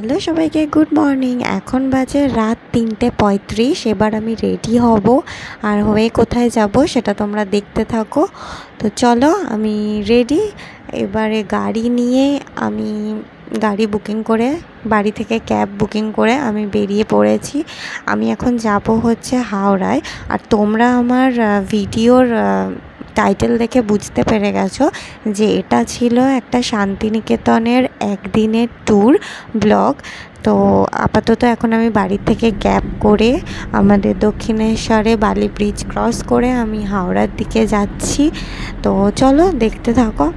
Hello সবাইকে, good morning. এখন বাজে রাত 3:35। এবার আমি রেডি হব, আর হয়ে কোথায় যাব সেটা তোমরা দেখতে থাকো। তো চলো, আমি রেডি। এবারে গাড়ি নিয়ে আমি গাড়ি বুকিং করে, বাড়ি থেকে ক্যাব বুকিং করে আমি বেরিয়ে পড়েছি। আমি এখন যাব হচ্ছে হাওড়ায়। আর তোমরা আমার ভিডিওর টাইটেল দেখে বুঝতে পেরে গেছো যে এটা ছিল একটা শান্তিনিকেতনের একদিনের ট্যুর ব্লগ। তো আপাতত এখন আমি বাড়ি থেকে ক্যাব করে আমাদের দক্ষিণেশ্বরে বালি ব্রিজ ক্রস করে আমি হাওড়ার দিকে যাচ্ছি। তো চলো দেখতে থাকো।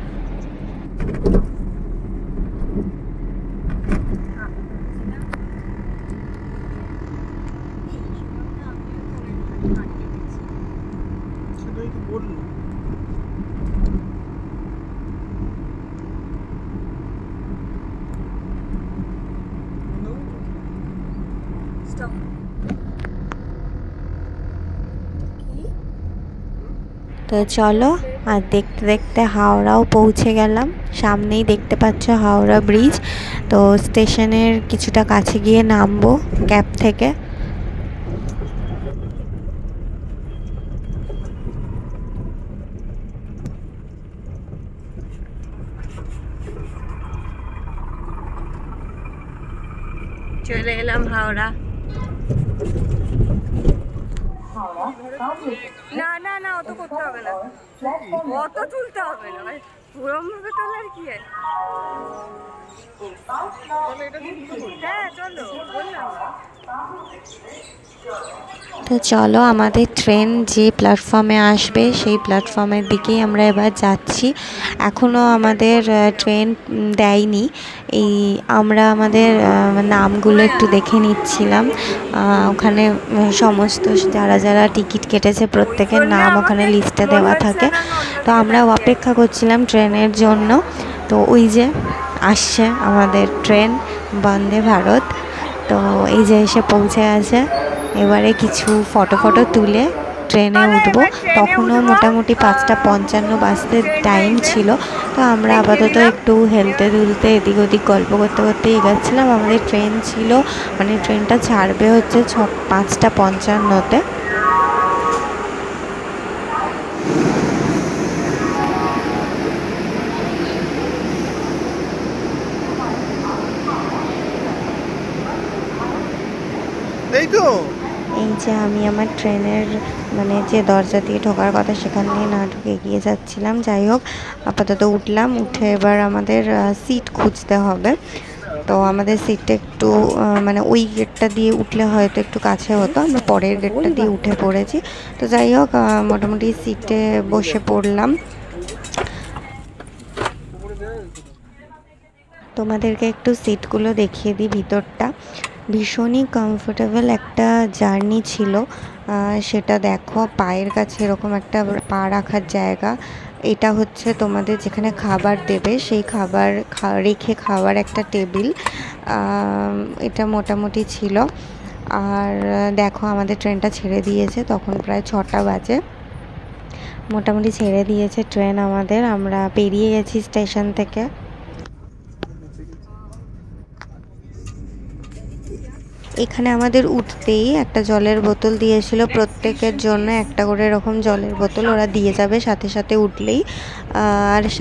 তো চলো, আর দেখতে দেখতে হাওড়াও পৌঁছে গেলাম। সামনেই দেখতে পাচ্ছ হাওড়া ব্রিজ। তো স্টেশনের কিছুটা কাছে গিয়ে নামবো ক্যাব থেকে। চলে এলাম হাওড়া। না না না, অত করতে হবে না, অত তুলতে হবে না, ওরম ভাবে তোলার কি আছে। হ্যাঁ চলো, বললাম। তো চলো, আমাদের ট্রেন যে প্ল্যাটফর্মে আসবে সেই প্ল্যাটফর্মের দিকেই আমরা এবার যাচ্ছি। এখনও আমাদের ট্রেন দেয়নি। আমরা আমাদের নামগুলো একটু দেখে নিচ্ছিলাম। ওখানে সমস্ত যারা যারা টিকিট কেটেছে প্রত্যেকের নাম ওখানে লিস্টে দেওয়া থাকে। তো আমরা অপেক্ষা করছিলাম ট্রেনের জন্য। তো ওই যে আসছে আমাদের ট্রেন, বন্দে ভারত। তো এই যে এসে পৌঁছে আছে। এবারে কিছু ফটো তুলে ট্রেনে উঠবো। তখনও মোটামুটি 5:55 বাজতে টাইম ছিল। তো আমরা আপাতত একটু হেলতে দুলতে এদিক ওদিক গল্প করতে করতে এগোচ্ছিলাম। আমাদের ট্রেন ছিল, মানে ট্রেনটা ছাড়বে হচ্ছে 5:55-তে। এই যে আমি আমার ট্রেনের মানে যে দরজা দিয়ে ঢোকার কথা সেখান দিয়ে না ঢুকে এগিয়ে যাচ্ছিলাম। যাই হোক, আপাতত উঠলাম। উঠে এবার আমাদের সিট খুঁজতে হবে। তো আমাদের সিটটা একটু মানে ওই গেটটা দিয়ে উঠলে হয়তো একটু কাছে হতো, আমরা পরের গেটটা দিয়ে উঠে পড়েছি। তো যাই হোক, মোটামুটি সিটে বসে পড়লাম। তোমাদেরকে একটু সিটগুলো দেখিয়ে দিই। ভিতরটা ভীষণই কমফোর্টেবল একটা জার্নি ছিল। সেটা দেখো, পায়ের কাছে এরকম একটা পা রাখার জায়গা। এটা হচ্ছে তোমাদের যেখানে খাবার দেবে সেই খাবার রেখে খাওয়ার একটা টেবিল। এটা মোটামুটি ছিল। আর দেখো, আমাদের ট্রেনটা ছেড়ে দিয়েছে, তখন প্রায় 6টা বাজে। মোটামুটি ছেড়ে দিয়েছে ট্রেন আমাদের। আমরা বেরিয়ে গেছি স্টেশন থেকে। এখানে আমাদের উঠতেই একটা জলের বোতল দিয়েছিল, প্রত্যেকের জন্য একটা করে এরকম জলের বোতল ওরা দিয়ে যাবে সাথে সাথে উঠলেই।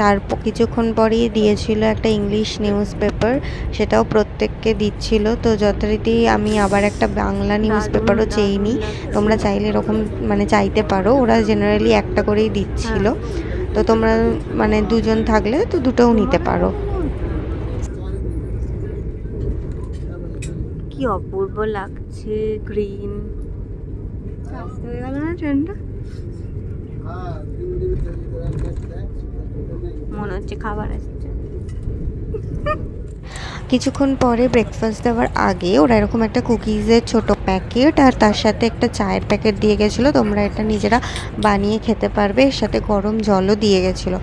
আর কিছুক্ষণ পরেই দিয়েছিল একটা ইংলিশ নিউজ পেপার, সেটাও প্রত্যেককে দিচ্ছিল। তো যথারীতি আমি আবার একটা বাংলা নিউজ পেপারও চেয়ে নিই। তোমরা চাইলে এরকম মানে চাইতে পারো, ওরা জেনারেলি একটা করেই দিচ্ছিল। তো তোমরা মানে দুজন থাকলে তো দুটোও নিতে পারো। কি অপূর্ব লাগছে, গ্রিন। আসতে হয়ে গেল না ট্রেনটা, মনে হচ্ছে খাবার আসছে। কিছুক্ষণ পরে ব্রেকফাস্ট দেওয়ার আগে ওরা এরকম একটা কুকিজের ছোট প্যাকেট আর তার সাথে একটা চায়ের প্যাকেট দিয়ে গেছিলো। তোমরা এটা নিজেরা বানিয়ে খেতে পারবে, এর সাথে গরম জলও দিয়ে গেছিলো।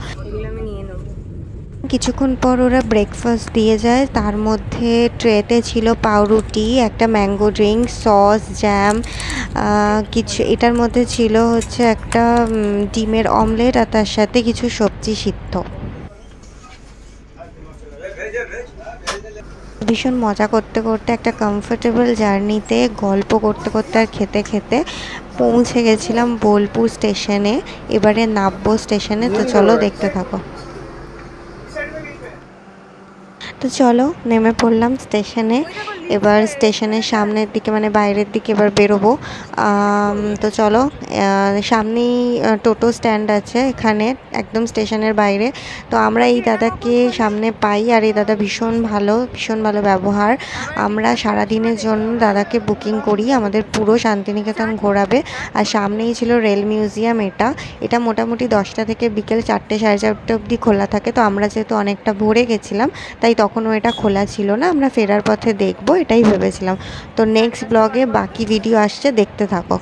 কিছুক্ষণ পর ওরা ব্রেকফাস্ট দিয়ে যায়। তার মধ্যে ট্রেতে ছিল পাউরুটি, একটা ম্যাঙ্গো ড্রিঙ্ক, সস, জ্যাম, কিছু। এটার মধ্যে ছিল হচ্ছে একটা ডিমের অমলেট আর তার সাথে কিছু সবজি সিদ্ধ। ভীষণ মজা করতে করতে একটা কমফোর্টেবল জার্নিতে গল্প করতে করতে আর খেতে খেতে পৌঁছে গেছিলাম বোলপুর স্টেশনে। এবারে নামবো স্টেশনে, তো চলো দেখতে থাকো। তো চলো নেমে পড়লাম স্টেশনে। এবার স্টেশনের সামনের দিকে মানে বাইরের দিকে এবার বেরোবো। তো চলো, সামনেই টোটো স্ট্যান্ড আছে এখানে একদম স্টেশনের বাইরে। তো আমরা এই দাদাকে সামনে পাই, আর এই দাদা ভীষণ ভালো ব্যবহার। আমরা সারাদিনের জন্য দাদাকে বুকিং করি, আমাদের পুরো শান্তিনিকেতন ঘোরাবে। আর সামনেই ছিল রেল মিউজিয়াম। এটা মোটামুটি 10টা থেকে বিকেল 4টে সাড়ে 4টে অবধি খোলা থাকে। তো আমরা যেহেতু অনেকটা ভোরে গেছিলাম তাই তখনও এটা খোলা ছিল না, আমরা ফেরার পথে দেখবো এটাই ভেবেছিলাম। তো নেক্সট ব্লগে বাকি ভিডিও আসছে, দেখতে থাকো।